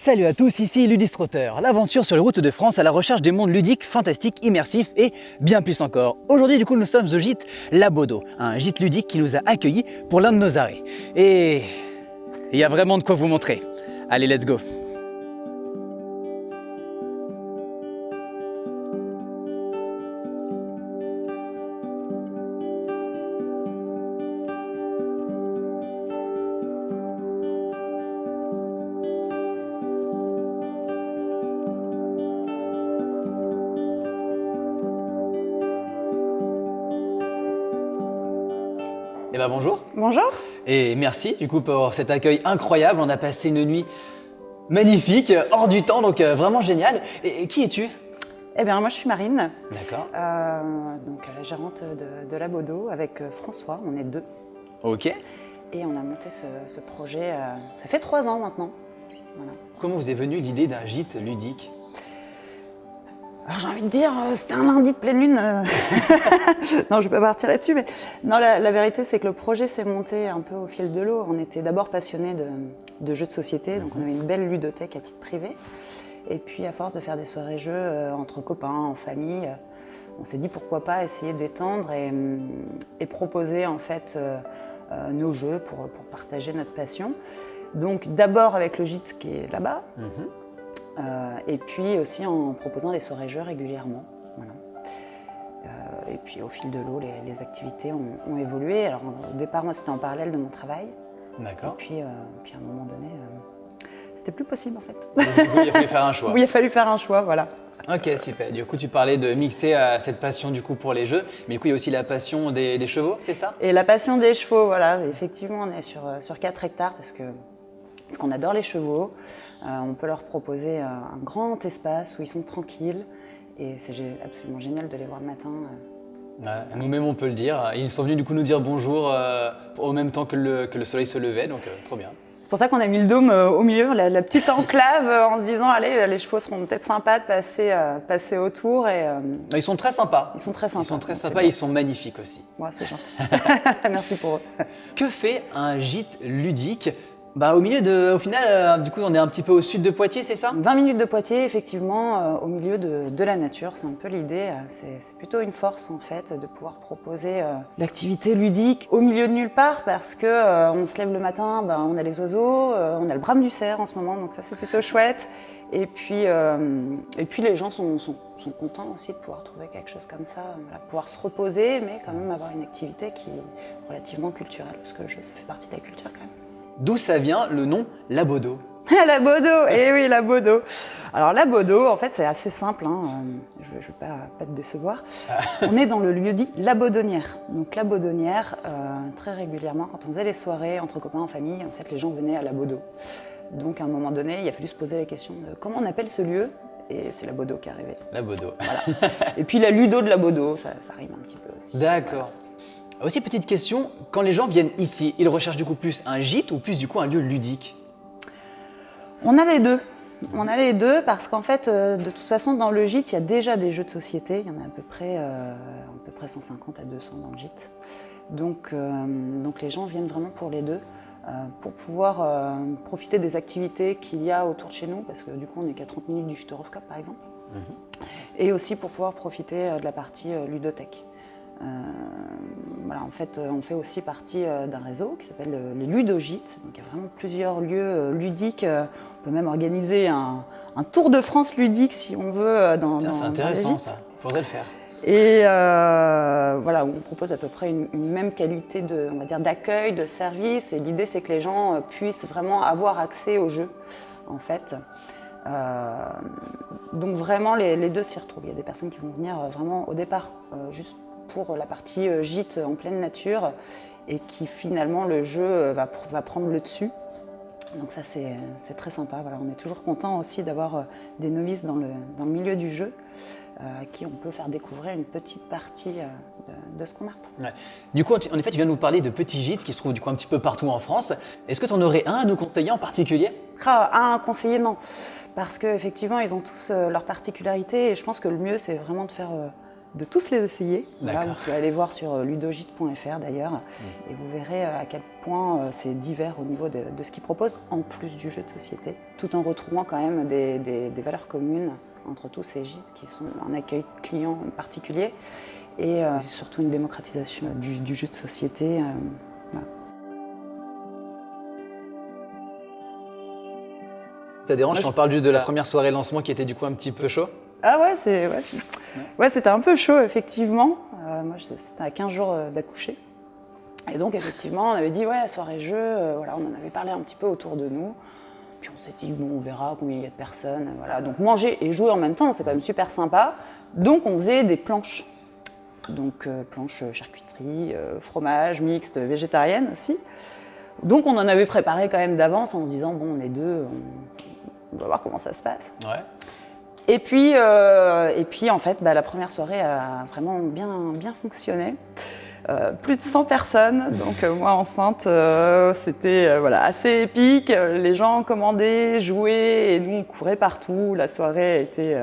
Salut à tous, ici Ludistrotter, l'aventure sur les routes de France à la recherche des mondes ludiques, fantastiques, immersifs et bien plus encore. Aujourd'hui du coup nous sommes au gîte La Bodo, un gîte ludique qui nous a accueillis pour l'un de nos arrêts. Et il y a vraiment de quoi vous montrer. Allez, let's go! Eh ben bonjour. Bonjour. Et merci du coup pour cet accueil incroyable. On a passé une nuit magnifique, hors du temps, donc vraiment génial. Et qui es-tu? Eh bien, moi, je suis Marine, D'accord. donc la gérante de La Bodo avec François. On est deux. Ok. Et on a monté ce projet, ça fait 3 ans maintenant. Voilà. Comment vous est venue l'idée d'un gîte ludique? Alors, j'ai envie de dire, c'était un lundi de pleine lune. Non, je ne vais pas partir là-dessus. Mais non, la vérité, c'est que le projet s'est monté un peu au fil de l'eau. On était d'abord passionnés de jeux de société, donc on avait une belle ludothèque à titre privé. Et puis, à force de faire des soirées-jeux entre copains, en famille, on s'est dit pourquoi pas essayer d'étendre et proposer en fait nos jeux pour partager notre passion. Donc, d'abord avec le gîte qui est là-bas. Et puis aussi en proposant des soirées-jeux régulièrement. Voilà. Et puis au fil de l'eau, les activités ont évolué. Alors au départ, moi, c'était en parallèle de mon travail. D'accord. Et puis à un moment donné, c'était plus possible en fait. Du coup, il a fallu faire un choix. Oui, il a fallu faire un choix, voilà. Ok, super. Du coup, tu parlais de mixer cette passion du coup pour les jeux, mais du coup, il y a aussi la passion des chevaux, c'est ça? Et la passion des chevaux, voilà. Effectivement, on est sur 4 hectares parce qu'on adore les chevaux. On peut leur proposer un grand espace où ils sont tranquilles et c'est absolument génial de les voir le matin. Ouais, nous-mêmes, on peut le dire. Ils sont venus du coup nous dire bonjour au même temps que le soleil se levait, donc trop bien. C'est pour ça qu'on a mis le dôme au milieu, la petite enclave, en se disant allez, les chevaux seront peut-être sympas de passer autour. Ils sont très sympas. Ils sont très sympas. Ils sont très sympas, ils sont magnifiques aussi. Ouais, c'est gentil. Merci pour eux. Que fait un gîte ludique? Au final, du coup, on est un petit peu au sud de Poitiers, c'est ça? 20 minutes de Poitiers, effectivement, au milieu de la nature, c'est un peu l'idée. C'est plutôt une force en fait de pouvoir proposer l'activité ludique au milieu de nulle part parce que on se lève le matin, on a les oiseaux, on a le brame du cerf en ce moment, donc ça c'est plutôt chouette. Et puis les gens sont contents aussi de pouvoir trouver quelque chose comme ça, voilà, pouvoir se reposer, mais quand même avoir une activité qui est relativement culturelle, parce que le jeu ça fait partie de la culture quand même. D'où ça vient le nom La Bodo? La Bodo, eh oui, La Bodo. Alors La Bodo, en fait, c'est assez simple, je ne vais pas te décevoir. On est dans le lieu dit La Bodonnière. Donc La Bodonnière, très régulièrement, quand on faisait les soirées entre copains en famille, en fait, les gens venaient à La Bodo. Donc à un moment donné, il a fallu se poser la question de comment on appelle ce lieu, et c'est La Bodo qui est arrivé. La Bodo. Voilà. Et puis la Ludo de La Bodo, ça rime un petit peu aussi. D'accord. Aussi, petite question, quand les gens viennent ici, ils recherchent du coup plus un gîte ou plus du coup un lieu ludique? On a les deux. On a les deux parce qu'en fait, de toute façon, dans le gîte, il y a déjà des jeux de société. Il y en a à peu près 150 à 200 dans le gîte. Donc les gens viennent vraiment pour les deux, pour pouvoir profiter des activités qu'il y a autour de chez nous, parce que du coup, on n'est qu'à 30 minutes du Futuroscope, par exemple. Et aussi pour pouvoir profiter de la partie ludothèque. Voilà, en fait, on fait aussi partie d'un réseau qui s'appelle les Ludogîtes. Donc il y a vraiment plusieurs lieux ludiques. On peut même organiser un tour de France ludique si on veut dans c'est intéressant ça, faudrait le faire. Et voilà, on propose à peu près une même qualité on va dire, d'accueil, de service. Et l'idée, c'est que les gens puissent vraiment avoir accès au jeu, en fait. Donc vraiment, les deux s'y retrouvent. Il y a des personnes qui vont venir vraiment au départ, juste pour la partie gîte en pleine nature et qui finalement le jeu va prendre le dessus. Donc ça c'est très sympa. Voilà, on est toujours content aussi d'avoir des novices dans le milieu du jeu à qui on peut faire découvrir une petite partie de ce qu'on a. Ouais. Du coup, en effet, tu viens de nous parler de petits gîtes qui se trouvent du coup un petit peu partout en France. Est-ce que tu en aurais un à nous conseiller en particulier? Un conseiller, non. Parce qu'effectivement, ils ont tous leurs particularités et je pense que le mieux, c'est vraiment de faire de tous les essayer. Voilà, D'accord. vous pouvez aller voir sur ludogite.fr d'ailleurs, et vous verrez à quel point c'est divers au niveau de ce qu'ils proposent, en plus du jeu de société, tout en retrouvant quand même des valeurs communes entre tous ces gîtes qui sont un accueil client particulier et surtout une démocratisation du jeu de société. Voilà. Ça dérange quand on parle juste de la première soirée lancement qui était du coup un petit peu chaud? Ah ouais, c'était un peu chaud effectivement. Moi c'était à 15 jours d'accoucher. Et donc effectivement on avait dit ouais, soirée jeu, voilà, on en avait parlé un petit peu autour de nous. Puis on s'est dit bon, on verra combien il y a de personnes. Voilà. Donc manger et jouer en même temps, c'est quand même super sympa. Donc on faisait des planches. Donc planches charcuterie, fromage, mixte, végétarienne aussi. Donc on en avait préparé quand même d'avance en se disant bon, on est deux, on va voir comment ça se passe. Ouais. Et puis en fait, la première soirée a vraiment bien fonctionné. Plus de 100 personnes, donc moi enceinte, c'était voilà, assez épique. Les gens commandaient, jouaient et nous on courait partout. La soirée était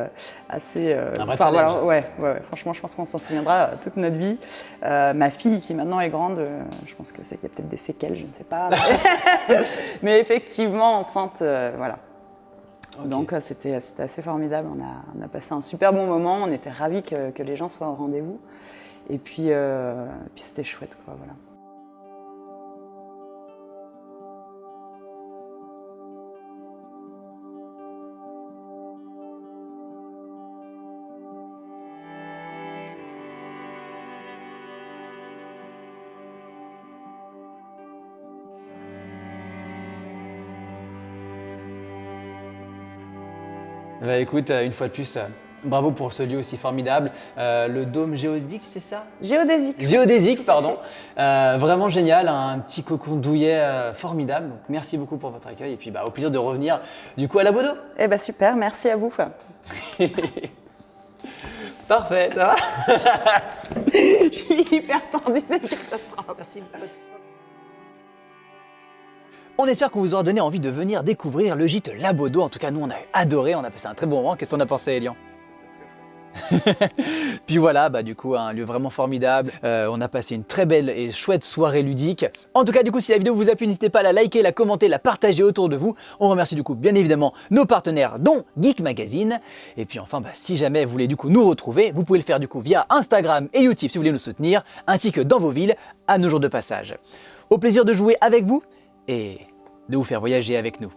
assez. Un vrai challenge. Voilà, ouais, franchement, je pense qu'on s'en souviendra toute notre vie. Ma fille qui maintenant est grande, je pense que c'est qu'il y a peut-être des séquelles, je ne sais pas. Mais effectivement, enceinte, voilà. Okay. Donc c'était assez formidable, on a passé un super bon moment, on était ravis que les gens soient au rendez-vous et puis c'était chouette quoi, voilà. Bah écoute, une fois de plus, bravo pour ce lieu aussi formidable. Le dôme géodésique, c'est ça? Géodésique. Géodésique, pardon. Vraiment génial, un petit cocon douillet formidable. Donc, merci beaucoup pour votre accueil et puis au plaisir de revenir du coup à la Bodo. Eh ben super, merci à vous. Parfait, ça va? Je suis hyper tendue, c'est une catastrophe. Merci. On espère qu'on vous aura donné envie de venir découvrir le gîte La Bodo. En tout cas, nous, on a adoré, on a passé un très bon moment. Qu'est-ce qu'on a pensé, Elian? Puis voilà, du coup, un lieu vraiment formidable. On a passé une très belle et chouette soirée ludique. En tout cas, du coup, si la vidéo vous a plu, n'hésitez pas à la liker, la commenter, la partager autour de vous. On remercie du coup, bien évidemment, nos partenaires, dont Geek Magazine. Et puis enfin, si jamais vous voulez du coup nous retrouver, vous pouvez le faire du coup via Instagram et YouTube si vous voulez nous soutenir, ainsi que dans vos villes à nos jours de passage. Au plaisir de jouer avec vous et de vous faire voyager avec nous.